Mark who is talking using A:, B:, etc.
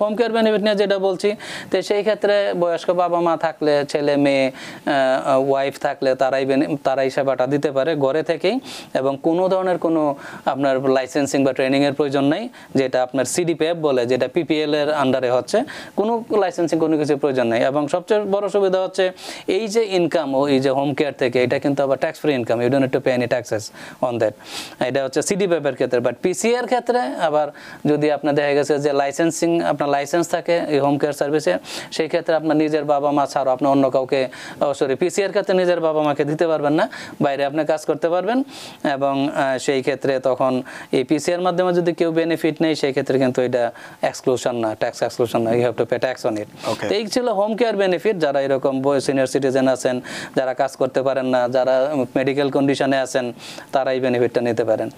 A: Home care benefit নিয়ে যেটা বলছি, তো সেই ক্ষেত্রে বয়স্ক বাবা মা থাকলে, ছেলে মেয়ে ওয়াইফ থাকলে তারাই সেবাটা দিতে পারে ঘরে থেকেই, এবং কোনো ধরনের কোনো আপনার লাইসেন্সিং বা ট্রেনিংয়ের প্রয়োজন নেই, যেটা আপনার সিডিপিএফ বলে, যেটা পিপিএল এর আন্ডারে হচ্ছে, কোনো লাইসেন্সিং কোনো কিছু প্রয়োজন নেই। এবং সবচেয়ে বড় সুবিধা হচ্ছে এই যে ইনকাম ও এই যে হোম কেয়ার থেকে, এটা কিন্তু আবার tax free income, you don't need to pay any taxes on that. এটা হচ্ছে সিডিপিএফ এর ক্ষেত্রে। বাট পিসিআর ক্ষেত্রে আবার যদি আপনার দেখা গেছে যে লাইসেন্সিং, আপনার লাইসেন্স থাকে এই হোম কেয়ার সার্ভিসে, সেই ক্ষেত্রে আপনার নিজের বাবা মা ছাড়াও আপনি অন্য কাউকে, সরি পিসিআর ক্ষেত্রে নিজের বাবা মাকে দিতে পারবেন না, বাইরে আপনি কাজ করতে পারবেন। এবং সেই ক্ষেত্রে তখন এই পিসিআর মাধ্যমে যদি কেউ বেনিফিট নেই, সেই ক্ষেত্রে কিন্তু এটা এক্সক্লুশন না, ট্যাক্স এক্সক্লুশন না, you have to pay tax on it. এই ছিল হোম কেয়ার বেনিফিট। যারা এরকম সিনিয়র সিটিজেন আছেন, যারা কাজ করতে পারেন না, যারা মেডিকেল কন্ডিশনে আছেন, তারা এই বেনিফিটটা নিতে পারেন।